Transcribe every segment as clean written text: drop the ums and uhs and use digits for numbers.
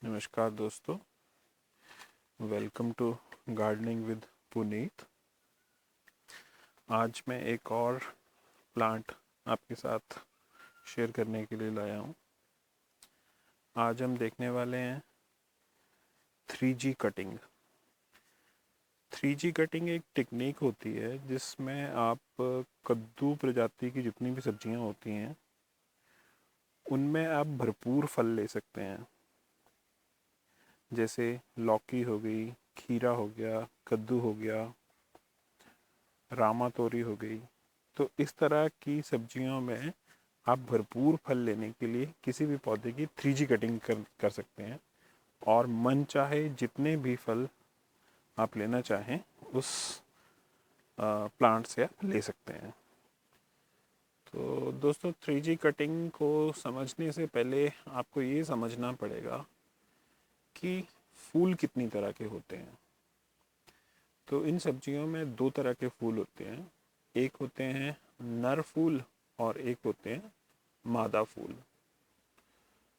नमस्कार दोस्तों, welcome to gardening with Puneet. आज मैं एक और प्लांट आपके साथ शेयर करने के लिए लाया हूँ। आज हम देखने वाले हैं 3G कटिंग। 3G कटिंग एक टेक्निक होती है जिसमें आप कद्दू प्रजाति की जितनी भी सब्जियां होती हैं उनमें आप भरपूर फल ले सकते हैं। जैसे लौकी हो गई, खीरा हो गया, कद्दू हो गया, रामा तोरी हो गई। तो इस तरह की सब्जियों में आप भरपूर फल लेने के लिए किसी भी पौधे की 3G कटिंग कर सकते हैं और मन चाहे जितने भी फल आप लेना चाहें उस प्लांट से आप ले सकते हैं। तो दोस्तों, 3G कटिंग को समझने से पहले आपको ये समझना पड़ेगा कि फूल कितनी तरह के होते हैं। तो इन सब्जियों में दो तरह के फूल होते हैं। एक होते हैं नर फूल और एक होते हैं मादा फूल।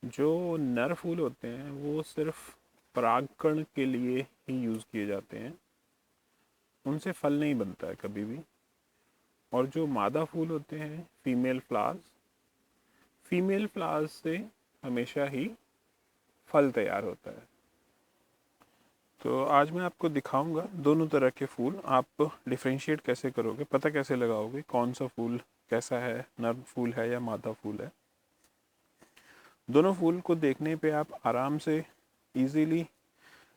जो नर फूल होते हैं वो सिर्फ परागकण के लिए ही यूज़ किए जाते हैं, उनसे फल नहीं बनता है कभी भी। और जो मादा फूल होते हैं, फीमेल फ्लावर्स से हमेशा ही फल तैयार होता है। तो आज मैं आपको दिखाऊंगा दोनों तरह के फूल। आप डिफ्रेंशिएट कैसे करोगे, पता कैसे लगाओगे कौन सा फूल कैसा है, नर फूल है या मादा फूल है। दोनों फूल को देखने पे आप आराम से इजीली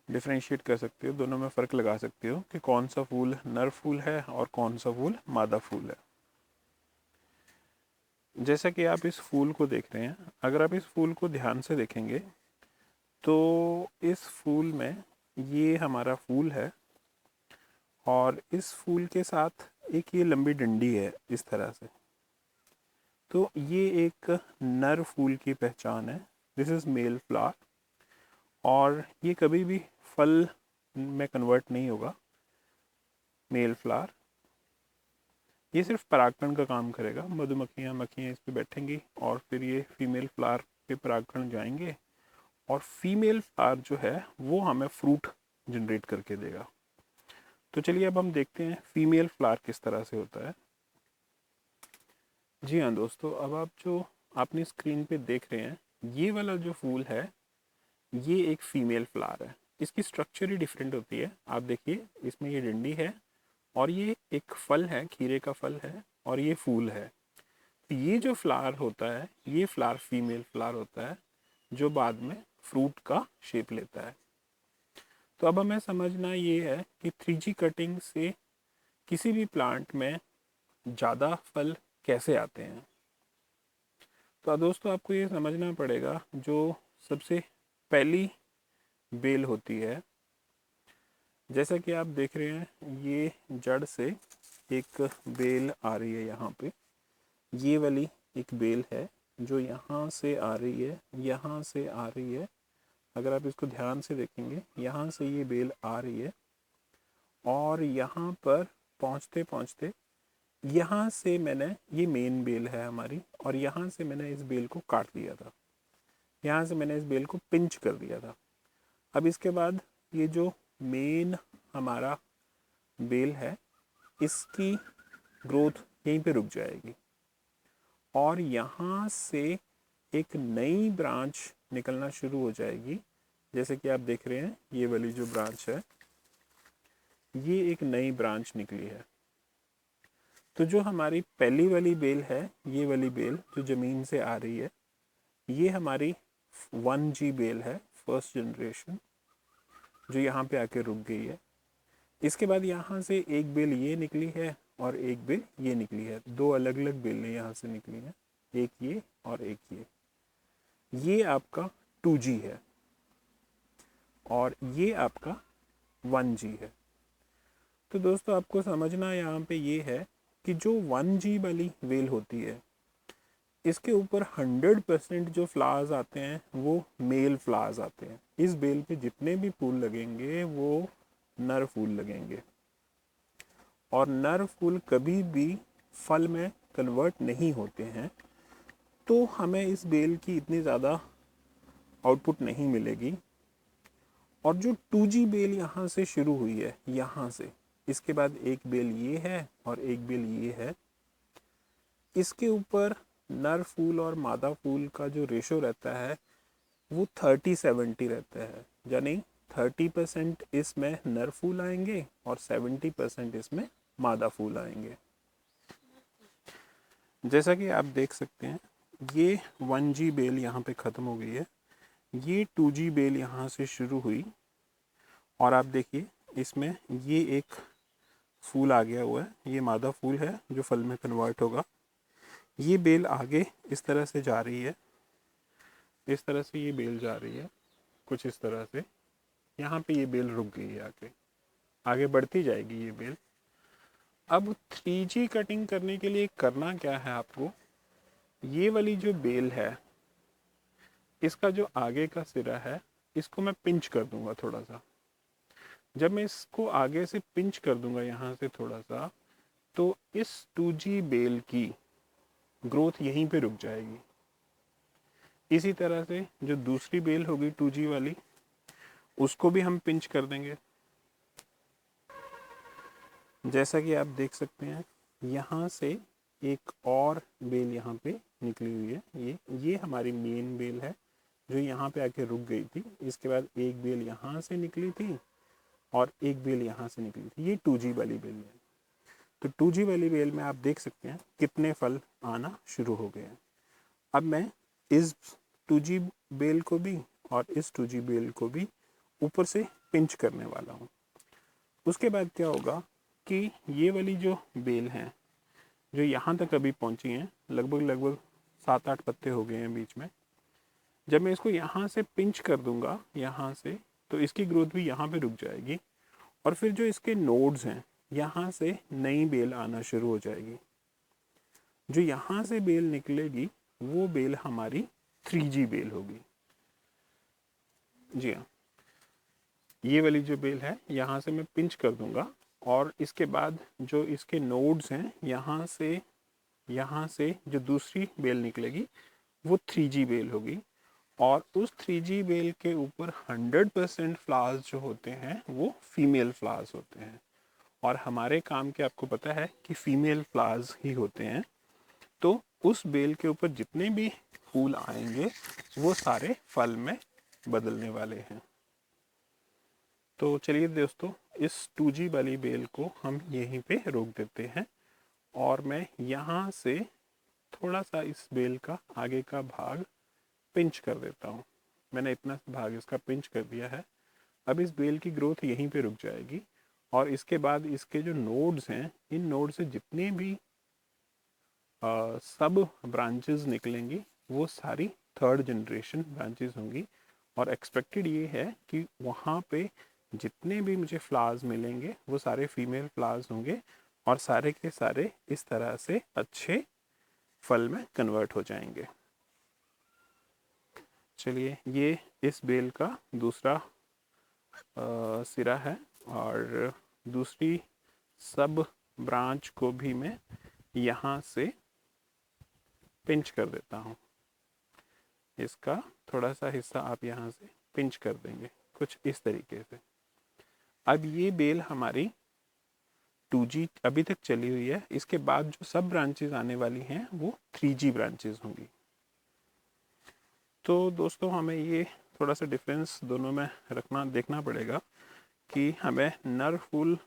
डिफ्रेंशिएट कर सकते हो, दोनों में फ़र्क लगा सकते हो कि कौन सा फूल नर फूल है और कौन सा फूल मादा फूल है। जैसा कि आप इस फूल को देख रहे हैं, अगर आप इस फूल को ध्यान से देखेंगे तो इस फूल में ये हमारा फूल है और इस फूल के साथ एक ये लंबी डंडी है इस तरह से। तो ये एक नर फूल की पहचान है। दिस इज़ मेल फ्लावर और ये कभी भी फल में कन्वर्ट नहीं होगा। मेल फ्लावर ये सिर्फ परागकण का काम करेगा। मक्खियाँ इस पे बैठेंगी और फिर ये फीमेल फ्लावर पे परागकण जाएंगे और फीमेल फ्लावर जो है वो हमें फ्रूट जनरेट करके देगा। तो चलिए अब हम देखते हैं फीमेल फ्लावर किस तरह से होता है। जी हाँ दोस्तों, अब आप जो अपनी स्क्रीन पे देख रहे हैं, ये वाला जो फूल है ये एक फीमेल फ्लावर है। इसकी स्ट्रक्चर ही डिफरेंट होती है। आप देखिए, इसमें ये डंडी है और ये एक फल है, खीरे का फल है और ये फूल है। तो ये जो फ्लावर होता है ये फ्लावर फीमेल फ्लावर होता है जो बाद में फ्रूट का शेप लेता है। तो अब हमें समझना ये है कि 3G कटिंग से किसी भी प्लांट में ज़्यादा फल कैसे आते हैं। तो दोस्तों, आपको ये समझना पड़ेगा, जो सबसे पहली बेल होती है, जैसा कि आप देख रहे हैं ये जड़ से एक बेल आ रही है यहाँ पे। ये वाली एक बेल है जो यहाँ से आ रही है, यहाँ से आ रही है। अगर आप इसको ध्यान से देखेंगे, यहाँ से ये बेल आ रही है और यहाँ पर पहुँचते पहुँचते यहाँ से मैंने, ये मेन बेल है हमारी, और यहाँ से मैंने इस बेल को काट दिया था, यहाँ से मैंने इस बेल को पिंच कर दिया था। अब इसके बाद ये जो मेन हमारा बेल है इसकी ग्रोथ यहीं पे रुक जाएगी और यहाँ से एक नई ब्रांच निकलना शुरू हो जाएगी। जैसे कि आप देख रहे हैं ये वाली जो ब्रांच है, ये एक नई ब्रांच निकली है। तो जो हमारी पहली वाली बेल है, ये वाली बेल जो ज़मीन से आ रही है, ये हमारी 1G बेल है, फर्स्ट जनरेशन, जो यहाँ पे आके रुक गई है। इसके बाद यहाँ से एक बेल ये निकली है और एक बेल ये निकली है। दो अलग अलग बेलें यहाँ से निकली हैं, एक ये और एक ये आपका 2G है और ये आपका 1G है। तो दोस्तों, आपको समझना यहाँ पे ये है कि जो 1G वाली बेल होती है, इसके ऊपर 100% जो फ्लावर्स आते हैं वो मेल फ्लावर्स आते हैं। इस बेल पे जितने भी फूल लगेंगे वो नर फूल लगेंगे और नर फूल कभी भी फल में कन्वर्ट नहीं होते हैं। तो हमें इस बेल की इतनी ज़्यादा आउटपुट नहीं मिलेगी और जो 2G बेल यहाँ से शुरू हुई है, यहाँ से, इसके बाद एक बेल ये है और एक बेल ये है, इसके ऊपर नर फूल और मादा फूल का जो रेशो रहता है वो 30-70 रहता है, यानी 30% इसमें नर फूल आएंगे और 70% इसमें मादा फूल आएंगे। जैसा कि आप देख सकते हैं ये 1G बेल यहाँ पे ख़त्म हो गई है, ये 2G बेल यहाँ से शुरू हुई और आप देखिए इसमें ये एक फूल आ गया हुआ है, ये मादा फूल है जो फल में कन्वर्ट होगा। ये बेल आगे इस तरह से जा रही है, इस तरह से ये बेल जा रही है, कुछ इस तरह से। यहाँ पे ये बेल रुक गई है, आगे बढ़ती जाएगी ये बेल। अब 3G कटिंग करने के लिए करना क्या है आपको, ये वाली जो बेल है इसका जो आगे का सिरा है इसको मैं पिंच कर दूंगा थोड़ा सा। जब मैं इसको आगे से पिंच कर दूंगा यहाँ से थोड़ा सा, तो इस 2G बेल की ग्रोथ यहीं पे रुक जाएगी। इसी तरह से जो दूसरी बेल होगी 2G वाली, उसको भी हम पिंच कर देंगे। जैसा कि आप देख सकते हैं यहाँ से एक और बेल यहाँ पे निकली हुई है, ये हमारी मेन बेल है जो यहाँ पे आके रुक गई थी। इसके बाद एक बेल यहाँ से निकली थी और एक बेल यहाँ से निकली थी, ये 2G वाली बेल है। तो 2G वाली बेल में आप देख सकते हैं कितने फल आना शुरू हो गए हैं। अब मैं इस 2G बेल को भी और इस 2G बेल को भी ऊपर से पिंच करने वाला हूँ। उसके बाद क्या होगा कि ये वाली जो बेल हैं जो यहाँ तक अभी पहुँची हैं, लगभग 7-8 पत्ते हो गए हैं बीच में, जब मैं इसको यहाँ से पिंच कर दूंगा यहाँ से, तो इसकी ग्रोथ भी यहाँ पे रुक जाएगी और फिर जो इसके नोड्स हैं यहाँ से नई बेल आना शुरू हो जाएगी। जो यहाँ से बेल निकलेगी वो बेल हमारी 3G बेल होगी। जी हाँ, ये वाली जो बेल है यहाँ से मैं पिंच कर दूंगा और इसके बाद जो इसके नोड्स हैं यहाँ से जो दूसरी बेल निकलेगी वो 3G बेल होगी और उस 3G बेल के ऊपर 100% फ्लावर्स जो होते हैं वो फीमेल फ्लावर्स होते हैं और हमारे काम के आपको पता है कि फीमेल फ्लावर्स ही होते हैं। तो उस बेल के ऊपर जितने भी फूल आएंगे वो सारे फल में बदलने वाले हैं। तो चलिए दोस्तों, इस 2G वाली बेल को हम यहीं पे रोक देते हैं और मैं यहाँ से थोड़ा सा इस बेल का आगे का भाग पिंच कर देता हूँ। मैंने इतना भाग इसका पिंच कर दिया है। अब इस बेल की ग्रोथ यहीं पे रुक जाएगी और इसके बाद इसके जो नोड्स हैं, इन नोड से जितने भी सब ब्रांचेस निकलेंगी वो सारी 3rd जनरेशन ब्रांचेस होंगी और एक्सपेक्टेड ये है कि वहाँ पे जितने भी मुझे फ्लावर्स मिलेंगे वो सारे फीमेल फ्लावर्स होंगे और सारे के सारे इस तरह से अच्छे फल में कन्वर्ट हो जाएंगे। चलिए, ये इस बेल का दूसरा सिरा है और दूसरी सब ब्रांच को भी मैं यहाँ से पिंच कर देता हूँ। इसका थोड़ा सा हिस्सा आप यहाँ से पिंच कर देंगे कुछ इस तरीके से। अब ये बेल हमारी 2G अभी तक चली हुई है, इसके बाद जो सब ब्रांचेस आने वाली हैं वो 3G ब्रांचेस होंगी। तो दोस्तों, हमें ये थोड़ा सा डिफरेंस दोनों में देखना पड़ेगा कि हमें नर फूल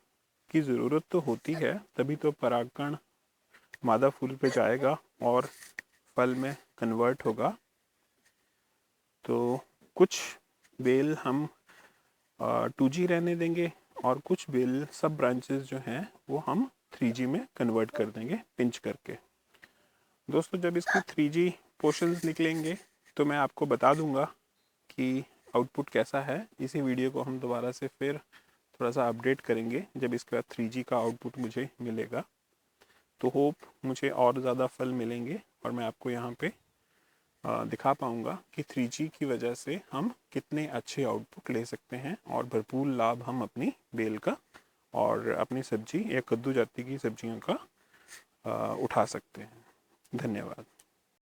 की ज़रूरत तो होती है, तभी तो परागकण मादा फूल पे जाएगा और फल में कन्वर्ट होगा। तो कुछ बेल हम 2G रहने देंगे और कुछ बेल सब ब्रांचेस जो हैं वो हम 3G में कन्वर्ट कर देंगे पिंच करके। दोस्तों, जब इसके 3G पोर्शंस निकलेंगे तो मैं आपको बता दूंगा कि आउटपुट कैसा है। इसी वीडियो को हम दोबारा से फिर थोड़ा सा अपडेट करेंगे जब इसके बाद 3G का आउटपुट मुझे मिलेगा। तो होप मुझे और ज़्यादा फल मिलेंगे और मैं आपको यहाँ पे दिखा पाऊँगा कि 3G की वजह से हम कितने अच्छे आउटपुट ले सकते हैं और भरपूर लाभ हम अपनी बेल का और अपनी सब्जी या कद्दू जाति की सब्जियों का उठा सकते हैं। धन्यवाद।